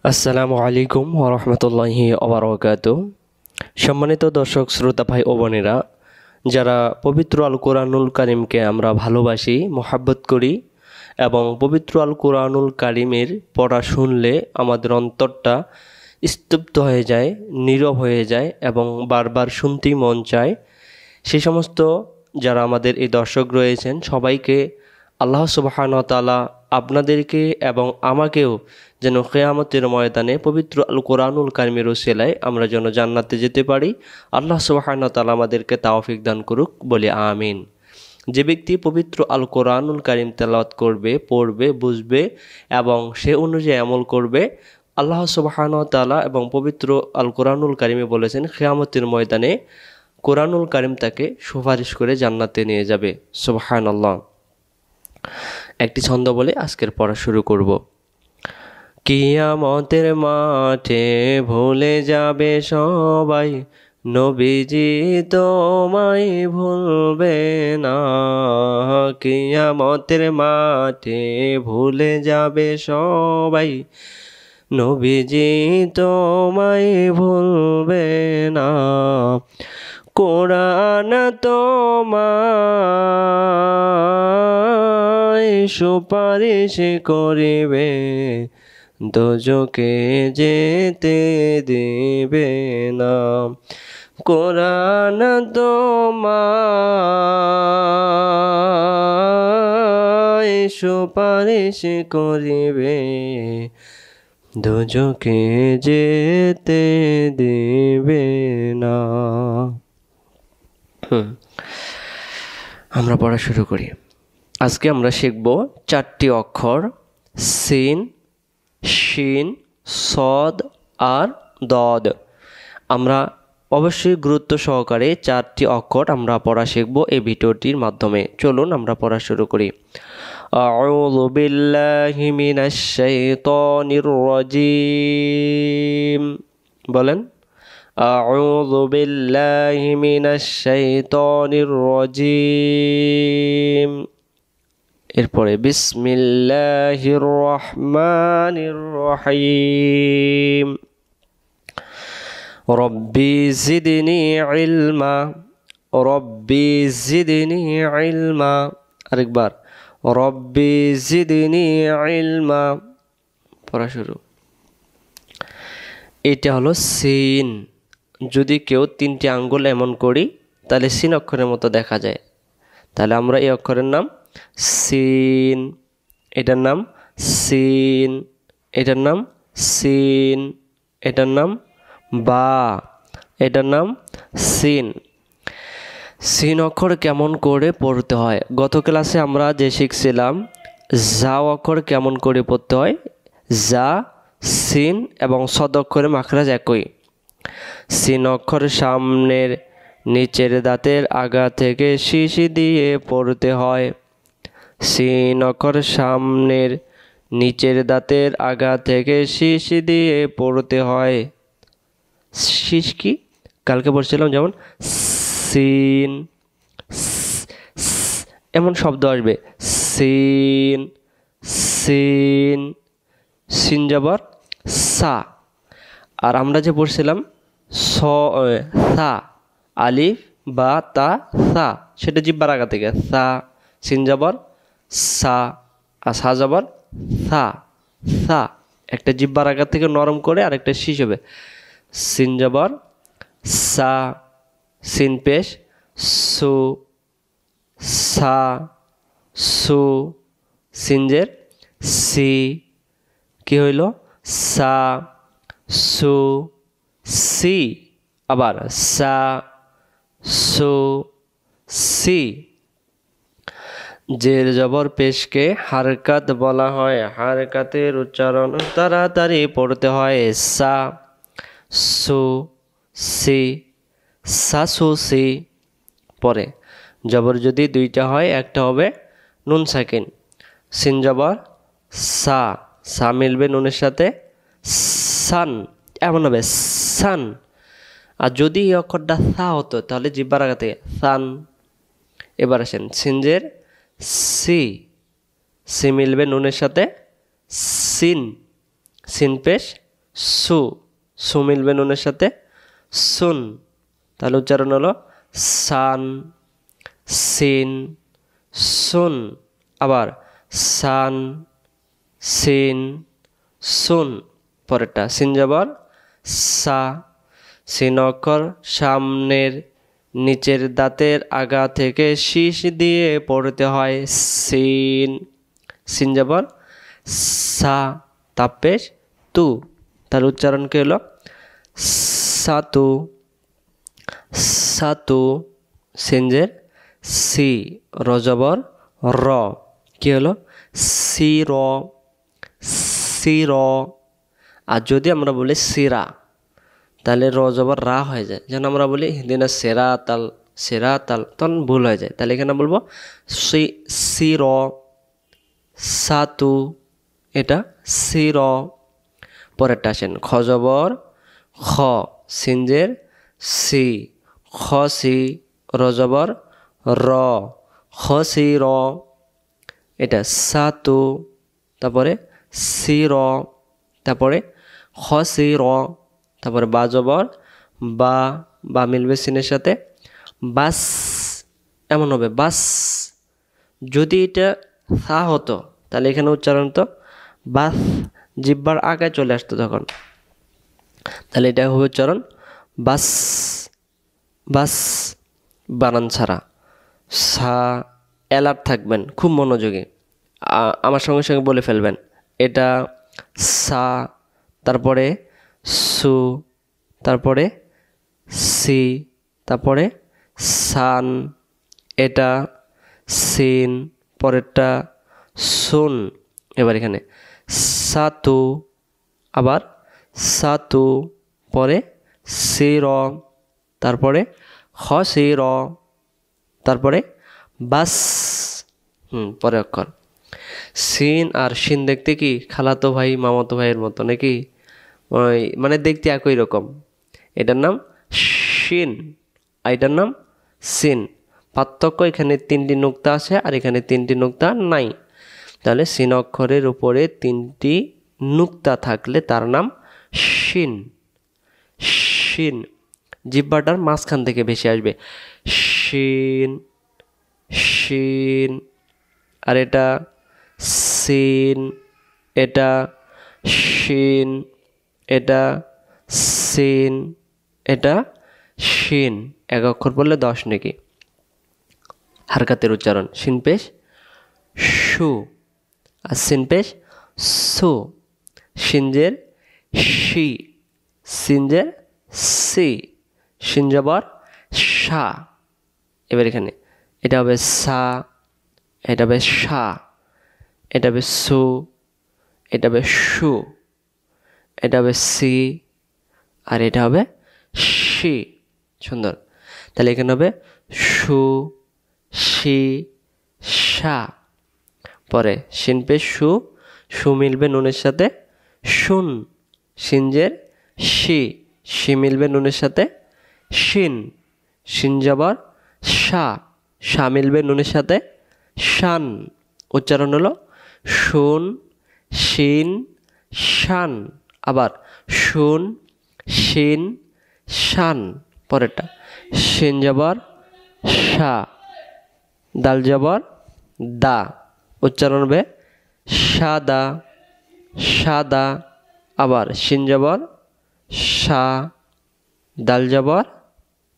আসসালামু আলাইকুম ওরহমতুল্লাহি ওবারাকাতুহু। সম্মানিত দর্শক শ্রোতা ভাই ও বোনেরা, যারা পবিত্র আল কোরআনুল কারিমকে আমরা ভালোবাসি, মোহাব্বত করি এবং পবিত্র আল কোরআনুল কারিমের পড়া শুনলে আমাদের অন্তরটা স্তব্ধ হয়ে যায়, নীরব হয়ে যায় এবং বারবার শুনতেই মন চায়, সেই সমস্ত যারা আমাদের এই দর্শক রয়েছেন সবাইকে আল্লাহ সুবহানাহু ওয়া তাআলা আপনাদেরকে এবং আমাকেও যেন কিয়ামতের ময়দানে পবিত্র আল কোরআনুল কারিমের ওসিলায় আমরা যেন জান্নাতে যেতে পারি, আল্লাহ সুবহানাহু ওয়া তাআলা আমাদেরকে তৌফিক দান করুক, বলি আমিন। যে ব্যক্তি পবিত্র আল কোরআনুল কারিম তেলাওয়াত করবে, পড়বে, বুঝবে এবং সে অনুযায়ী আমল করবে, আল্লাহ সুবহানাহু ওয়া তাআলা এবং পবিত্র আল কোরআনুল কারিমে বলেছেন কিয়ামতের ময়দানে কোরআনুল কারিম তাকে সুপারিশ করে জান্নাতে নিয়ে যাবে। সুবহানাল্লাহ। একটি ছন্দ বলে আজকের পড়া শুরু করব। কিয়ামতের মাঠে ভুলে যাবে সবাই, নবীজি তোমায় ভুলবে না। কিয়ামতের মাঠে ভুলে যাবে সবাই, নবীজি তোমায় ভুলবে না। কোরআন তোমায় সুপারিশ করিবে, দোজখে যেতে দিবে না। কোরআন তোমায় সুপারিশ করিবে, দোজখে যেতে দিবে না। আমরা পড়া শুরু করি। আজকে আমরা শিখব 4টি অক্ষর, সিন, শিন, সদ আর দদ। আমরা অবশ্যই গুরুত্ব সহকারে 4টি অক্ষর আমরা পড়া শিখব এই ভিডিওটির মাধ্যমে। চলুন আমরা পড়া শুরু করি। আউযু বিল্লাহি মিনাশ শাইতানির রাজিম। বলেন, আউযু বিল্লাহি মিনাশ শাইতানির রাজিম। এরপরে বিসমিল্লাহির রহমানির রহিম। রব্বি জিদনি ইলমা, রব্বি জিদনি ইলমা। আরেকবার, রব্বি জিদনি ইলমা। পড়া শুরু। এটা হলো সিন। যদি কেউ 3টি আঙ্গুল এমন করি তাহলে সিন অক্ষরের মতো দেখা যায়। তাহলে আমরা এই অক্ষরের নাম সিন, এটার নাম সিন, এটার নাম সিন, এটার নাম বা, এটার নাম সিন। সিন অক্ষর কেমন করে পড়তে হয়, গত ক্লাসে আমরা যে শিখছিলাম জা অক্ষর কেমন করে পড়তে হয়। জা, সিন এবং সদ অক্ষরের মাখরাজ একই। সিন অক্ষর সামনের নিচের দাঁতের আগা থেকে শিশি দিয়ে পড়তে হয়। সিন অক্ষর সামনের নিচের দাঁতের আগা থেকে শিশি দিয়ে পড়তে হয়। শিশ কি কালকে পড়ছিলাম, যেমন সিন, এমন শব্দ আসবে। সিন, সিন, সিন জবর সা। আর আমরা যে পড়ছিলাম সা, আলিফ বা তা সা, সেটা জিহ্বার আগা থেকে সা, সিন জবর সা আর সা জবর সা। সা একটা জিহ্বার আগা থেকে নরম করে আর একটা শীষ হবে। সিন জবর সা, সিন পেশ সু, সা, সু, সিনজের সি, কি হইল সা, সু, সি। আবার সা, সু, সি। জের জবর পেশকে হারকাত বলা হয়। হারকাতের উচ্চারণ তাড়াতাড়ি পড়তে হয়। সা, সু, সি, সা, সু, সি। পরে জবর যদি 2টা হয়, একটা হবে নুন সাকিন। সিন জবর সা, সা মিলবে নুনের সাথে, সান, এমন হবে সান। আর যদি এই অক্ষরটা সা হতো তাহলে জিহ্বার আগা থেকে সান। এবার আসেন সিনজের সি, সি মিলবে নুনের সাথে, সিন, সিন পেশ সু, সু মিলবে নুনের সাথে সুন, তাহলে উচ্চারণ হলো সান, সিন, সুন। আবার সান, সিন, সুন। পরেরটা সিন জবর সা, সিন অক্ষর সামনের নিচের দাঁতের আগা থেকে শীষ দিয়ে পড়তে হয় সিন। সিন জবর সা, তাপেশ তু, তার উচ্চারণ কি হলো সাতু, সাতু। সিনজের সি, র জবর র, কি হলো সির, সির। আর যদি আমরা বলি সিরা, তাহলে র জবর রা হয়ে যায়, যেন আমরা বলি হিন্দিনা সেরা তাল, সেরা তাল, তখন ভুল হয়ে যায়। তাহলে এখানে বলবো সি, সির, সাতু, এটা সির। পরেরটা আসেন খ জবর খ, সিনজের সি, খ সি, র জবর র, খ সি র, এটা সাতু। তারপরে সির, তারপরে খ সি র, তারপরে বা জবর বা, বা মিলবে সিনের সাথে বাস, এমন হবে বাস। যদি এটা সা হতো তাহলে এখানে উচ্চারণ তো বাস, জিব্বার আগে চলে আসতো তখন, তাহলে এটা হবে উচ্চারণ বাস, বাস। বানান ছাড়া সা, অ্যালার্ট থাকবেন, খুব মনোযোগী, আমার সঙ্গে সঙ্গে বলে ফেলবেন। এটা সা, তারপরে সু, তারপরে সি, তারপরে সান, এটা সিন, পরেরটা সুন। এবার এখানে সাতু, আবার সাতু, পরে সির, তারপরে খ সির, তারপরে বাস। পরে অক্ষর সিন আর শিন দেখতে কি খালাতো ভাই মামাতো ভাইয়ের মতো নাকি, ওই মানে দেখতে একই রকম। এটার নাম শিন আর এটার নাম সিন। পার্থক্য এখানে 3টি নুক্তা আছে আর এখানে 3টি নুক্তা নাই। তাহলে সিন অক্ষরের উপরে 3টি নুক্তা থাকলে তার নাম শিন। শিন জিহ্বাটার মাঝখান থেকে ভেসে আসবে শিন, শিন। আর এটা সিন, এটা শিন, এটা সিন, এটা শিন। এক অক্ষর পড়লে 10 নাকি। হারকাতের উচ্চারণ শিন পেশ সু, আর সিন পেশ সু। সিনজের শি, সিনজের সি, শিন জবর সা। এবার এখানে এটা হবে সা, এটা হবে সা, এটা হবে সু, এটা হবে সু, এটা হবে সি, আর এটা হবে শি। সুন্দর। তাহলে এখানে হবে সু, শি, সা। পরে শিন পে সু, সু মিলবে নুনের সাথে শুন। সিনজের শি, শি মিলবে নুনের সাথে শিন। শিন জবর সা, সা মিলবে নুনের সাথে শান। উচ্চারণ হলো শুন, শিন, শান। আবার শুন, শিন, শান। পরেরটা শিন জবর সা, দাল জবর দা। উচ্চারণ হবে সাদা, সাদা। আবার শিন জবর সা, দাল জবর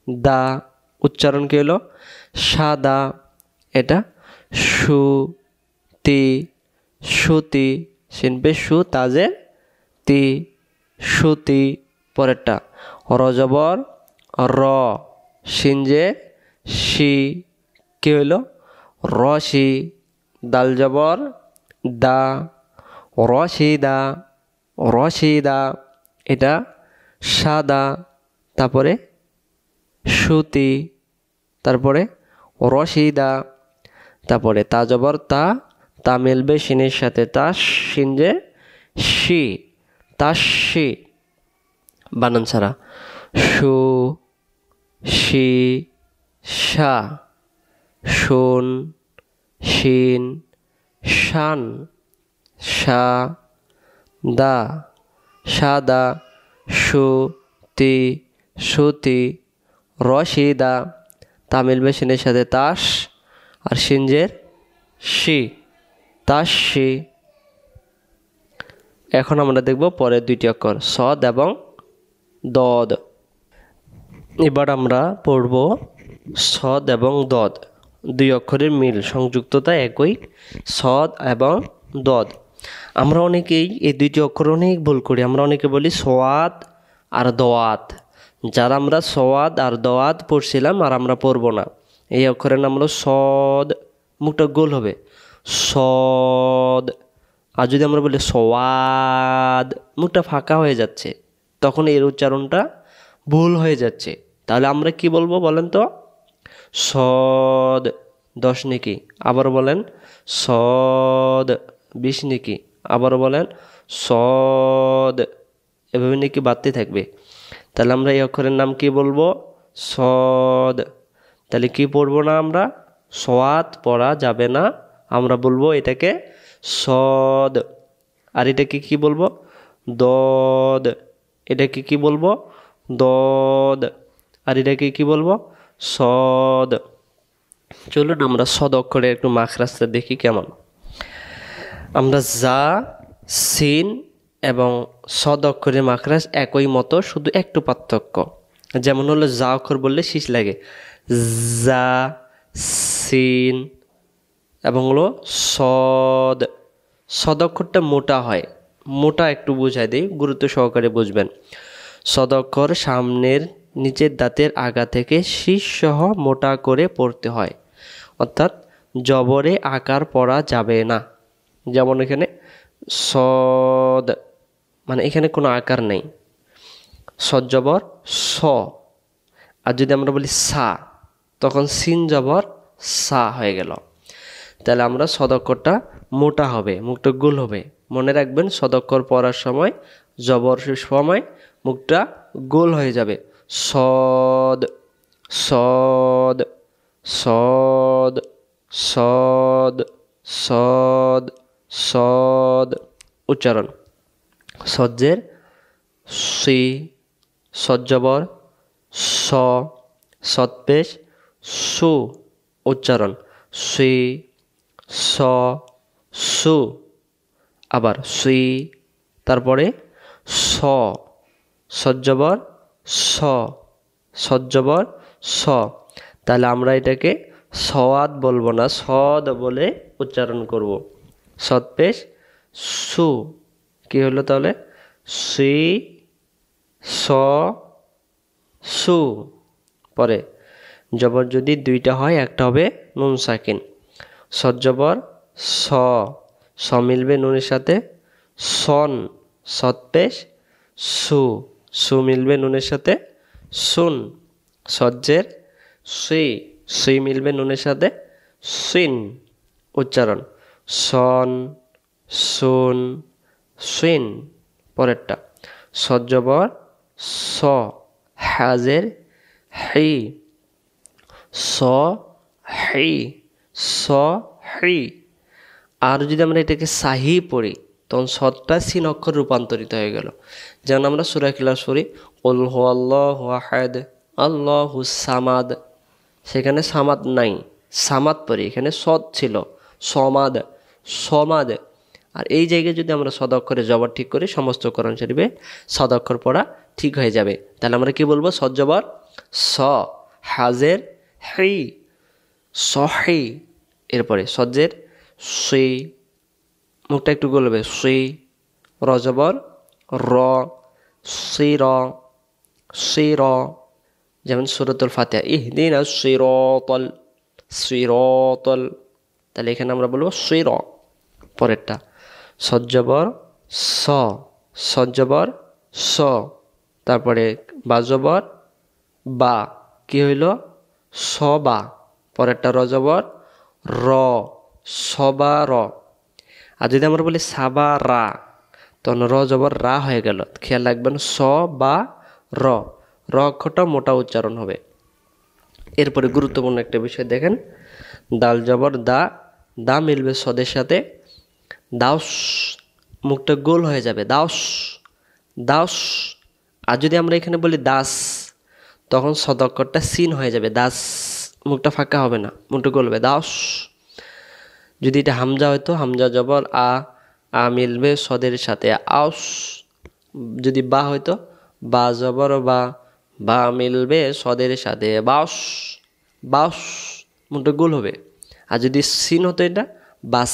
দা। উচ্চারণ কি হলো সাদা। এটা সুতি, সুতি। শিনপে সু, তাজের তি, সুতি। পরেরটা র জবর র, সিনজে শি, কি হইল রশি। দাল জবর দা, রশিদা, রশিদা। এটা সাদা, তারপরে সুতি, তারপরে রশিদা। তারপরে তা জবর তা, তা মিলবে শিনের সাথে তা, শিনজে শি, তাশি। বানান ছাড়া সু, শি, সা, শুন, শিন, শান, সা, দা, সাদা, সুতি, সুতি, রশিদা, তা মিলবে শিনের সাথে তাস, আর শিনজের শি, তাসশি। এখন আমরা দেখব পরের দুইটি অক্ষর সদ এবং দদ। এবার আমরা পড়ব সদ এবং দদ, দুই অক্ষরের মিল, সংযুক্ততা একই, সদ এবং দদ। আমরা অনেকেই এই দুইটি অক্ষর অনেক ভুল করি। আমরা অনেকে বলি সোয়াদ আর দোয়াত। যারা আমরা সোয়াদ আর দোয়াত পড়ছিলাম আর আমরা পড়ব না। এই অক্ষরের নাম হলো সদ, মুখটা গোল হবে সদ। আর যদি আমরা বলি সোয়াদ, মুখটা ফাঁকা হয়ে যাচ্ছে, তখন এর উচ্চারণটা ভুল হয়ে যাচ্ছে। তাহলে আমরা কি বলবো বলেন তো? সদ 10 নেকি, আবার বলেন সদ 20 নেকি, আবার বলেন সদ, এভাবে নাকি বাড়তে থাকবে। তাহলে আমরা এই অক্ষরের নাম কি বলবো? সদ। তাহলে কি পড়বো না আমরা? সোয়াদ পড়া যাবে না, আমরা বলবো এটাকে সদ। আর এটাকে কি বলবো? দদ। এটাকে কি বলবো? দদ। আর এটাকে কি বলবো? সদ। চলুন আমরা সদ অক্ষরে একটু মাখরাজটা দেখি কেমন। আমরা জা, সিন এবং সদ অক্ষরের মাখরাজ একই মতো, শুধু একটু পার্থক্য। যেমন হলো জা অক্ষর বললে শীষ লাগে, জা, সিন, এবং হলো সদ। সদ অক্ষরটা মোটা হয়, মোটা একটু বোঝাই দিই, গুরুত্ব সহকারে বুঝবেন। সদ অক্ষর সামনের নিচের দাঁতের আগা থেকে শীষ সহ মোটা করে পড়তে হয়, অর্থাৎ জবরে আকার পড়া যাবে না। যেমন এখানে সদ, মানে এখানে কোনো আকার নেই, সদ জবর স। আর যদি আমরা বলি সা, তখন সিন জবর সা হয়ে গেল। তাহলে আমরা সদ অক্ষরটা মোটা হবে, মুখটা গোল হবে। মনে রাখবেন সদ অক্ষর পড়ার সময়, জবর সময় মুখটা গোল হয়ে যাবে। সদ, সদ, সদ, সদ, সদ, সদ। উচ্চারণ সজ্জের সি, সজ্জবর স, সৎপেশ সু। উচ্চারণ সি, স, সু। আবার সি, তারপরে স, সজ্জবর স, সজ্জবর স। তাহলে আমরা এটাকে সওয়াদ বলবো না, সদ বলে উচ্চারণ করব। সৎপেশ সু। কি হলো তাহলে? সি, স, সু। পরে জবর যদি দুইটা হয়, একটা হবে নুন সাকিন। সজ্জবর স, স মিলবে নুনের সাথে সন, সৎপেশ সু, সু মিলবে নুনের সাথে সুন। সজ্জের সি, সি মিলবে নুনের সাথে সিন। উচ্চারণ সন, সুন, সিন। পরেরটা সজ্জবর স, হাজের হি, স, হি, স, হি। আর যদি আমরা এটাকে সাহি পড়ি, তখন সদটা সিন অক্ষর রূপান্তরিত হয়ে গেল। যেমন আমরা সূরা ইখলাস পড়ি, কুল হুয়াল্লাহু আহাদ, আল্লাহু সামাদ। সেখানে সামাদ নাই, সামাদ পড়ি, এখানে সদ ছিল সমাদ, সমাদ। আর এই জায়গায় যদি আমরা সদ অক্ষরে জবর ঠিক করি, সমস্ত কোরআন শরীফে সদ অক্ষর পড়া ঠিক হয়ে যাবে। তাহলে আমরা কি বলবো? সদ জবর স, হাজের হি, সহি। এরপরে সজ্জের সি, মুখটা একটু গলবে সি। রজবর র, সির, সির। যেমন সূরাতুল ফাতিহা, ইহদিনাস সিরাতাল, সিরাতাল। তাহলে এখানে আমরা বলবো সির। পরেরটা সজ্জবর স, সজ্জবর স। তারপরে বাজবর বা, কি হইল? সবা। পরেরটা রজবর র, সবা র। আর যদি আমরা বলি সাবা রা, তখন র জবর রা হয়ে গেল। খেয়াল রাখবেন স বা র, র অক্ষরটা মোটা উচ্চারণ হবে। এরপরে গুরুত্বপূর্ণ একটা বিষয় দেখেন, দাল জবর দা, দা মিলবে সদের সাথে দাউস, মুখটা গোল হয়ে যাবে দাউস। দাস। আর যদি আমরা এখানে বলি দাস, তখন সদ অক্ষরটা সিন হয়ে যাবে, দাস, মুখটা ফাঁকা হবে না, মুখটা গলবে, দাস। যদি এটা হামজা হয়তো হামজা জবর আ মিলবে সদের সাথে, আউস। যদি বা হয়তো বা জবর বা মিলবে সদের সাথে, বাস, বাস, মুখটা গোল হবে। আর যদি সিন হতো এটা বাস,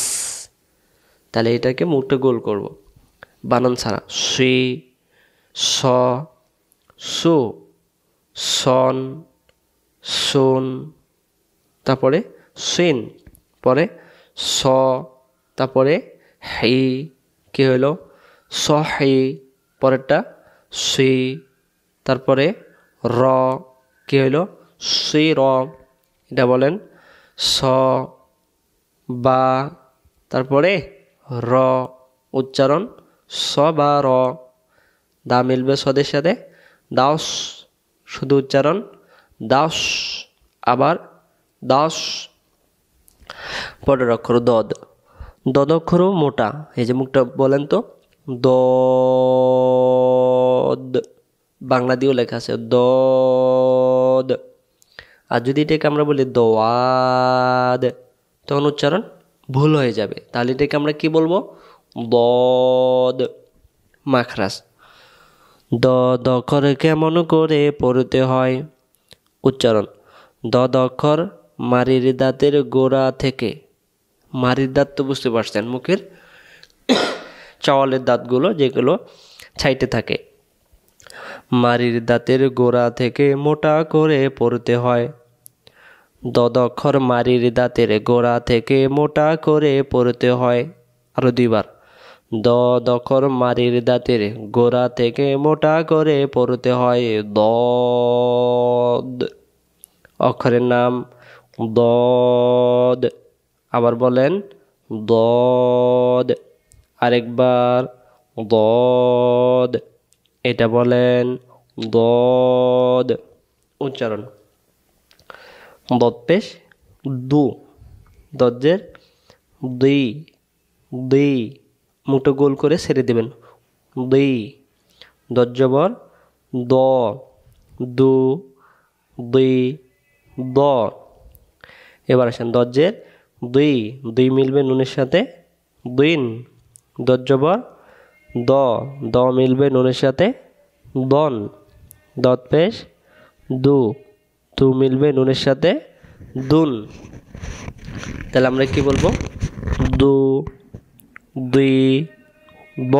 তাহলে এটাকে মুখটা গোল করব বানান ছাড়া। সি, স, সু, সন, সুন, তারপরে সিন, পরে স, তারপরে হি, কি হলো সহি, পরেরটা সি, তারপরে র, কি হলো সি র। এটা বলেন স, বা, তারপরে র, উচ্চারণ স বা র। দা মিলবে সদের সাথে, দাস, শুধু উচ্চারণ দাস, আবার দাস। পরের অক্ষর দদ। দদ অক্ষরও মোটা, এই যে মুখটা বলেন তো, দদ, বাংলা দিয়েও লেখা আছে দদ। আর যদি এটাকে আমরা বলি দোয়াদ, তখন উচ্চারণ ভুল হয়ে যাবে, তাহলে এটাকে আমরা কি বলবো, দদ, মাখরাজ। দদ অক্ষর কেমন করে পড়তে হয়, উচ্চারণ দদ অক্ষর মারির দাঁতের গোড়া থেকে, মারির দাঁত তো বুঝতে পারছেন, মুখের চাওয়ালের দাঁতগুলো যেগুলো ছাইটে থাকে, মারির দাঁতের গোড়া থেকে মোটা করে পড়তে হয়। দদ অক্ষর মারির দাঁতের গোড়া থেকে মোটা করে পড়তে হয়। আরো দুইবার, দদ অক্ষর মারির দাঁতের গোড়া থেকে মোটা করে পড়তে হয়। দদ অক্ষরের নাম দদ। আবার বলেন দদ, আরেকবার দদ, এটা বলেন দদ। উচ্চারণ দদ পেশ দু, দজ্জের দুই, দুই, মুখটা গোল করে ছেড়ে দেবেন, দুই। দজ্জবর দ, দু, দুই, দ। এবার আসেন দজ্জের দুই, দুই মিলবে নুনের সাথে, দুইন। দজ্জবর দ, দ মিলবে নুনের সাথে, দন। দত পেশ দু, দু মিলবে নুনের সাথে, দুন। তাহলে আমরা কি বলবো, দু, দুই, ব।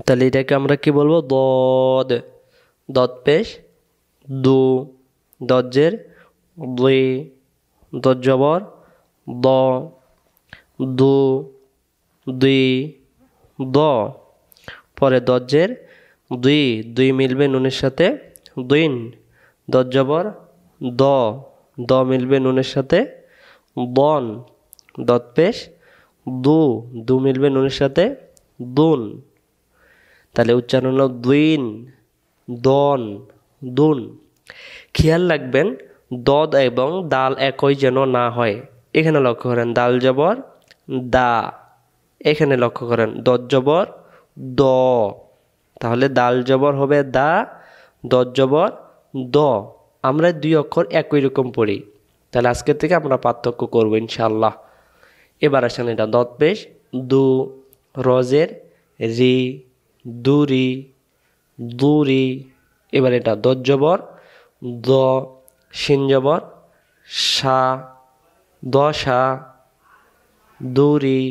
তাহলে এটাকে আমরা কি বলবো, দদ। দত পেশ দু, দজ্জের দুই, দজ্জবর দ, দু, দুই, দ। পরে দজ্জের দুই, দুই মিলবে নুনের সাথে, দুইন। দজ্জবর দ, দ মিলবে নুনের সাথে, দন। দত পেশ দু, দু মিলবে নুনের সাথে, দুন। তাহলে উচ্চারণ হলো দুইন, দন, দুন। খেয়াল রাখবেন দদ এবং দাল একই যেন না হয়। এখানে লক্ষ্য করেন দাল জবর দা, এখানে লক্ষ্য করেন দদ জবর দ, তাহলে দাল জবর হবে দা, দদ জবর দ। আমরা দুই অক্ষর একই রকম পড়ি, তাহলে আজকের থেকে আমরা পার্থক্য করবো ইনশাল্লাহ। এবার আসেন এটা দদ পেশ দু, রজের রি, দুরি, দুরি। এবার এটা দদ জবর দ, শিন জবর সা, দশা, দুরি,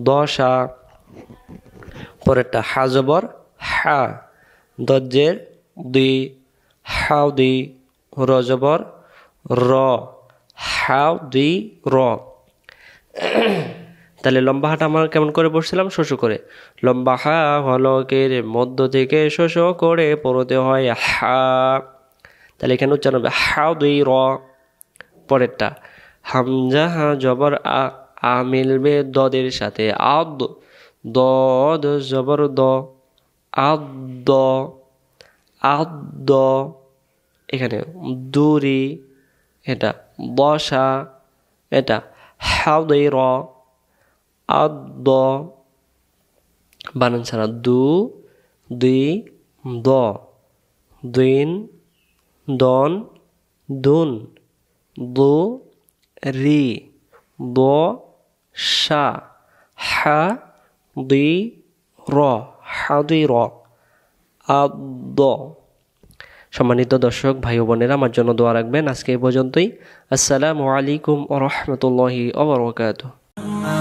দশা। পরেরটা হা জবর হা, দজ্জের দুই, হাও দুই, র জবর র, হাও দুই র। তাহলে লম্বা হাটা আমরা কেমন করে পড়ছিলাম, শোষো করে। লম্বা হা হলকের মধ্য থেকে শোষো করে পড়তে হয় হা। তাহলে এখানে উচ্চারণ হবে হাও দুই র। পরেরটা হামজা হা জবর আ মিলবে দদের সাথে, আদ, দদ জবর দ, আদ, আদ। এখানে দুরি, এটা দশা, এটা হাও দুই র, আদ। বানান ছাড়া দু, দুই, দ, দিন, দন, দুন, দু, রি, দ, সা, হা, দি, র, হাদির, আদ। সম্মানিত দর্শক ভাই ও বোনেরা, আমার জন্য দোয়া রাখবেন। আজকে এই পর্যন্তই। আসসালামু আলাইকুম ওয়া রাহমাতুল্লাহি ওয়া বারাকাতুহু।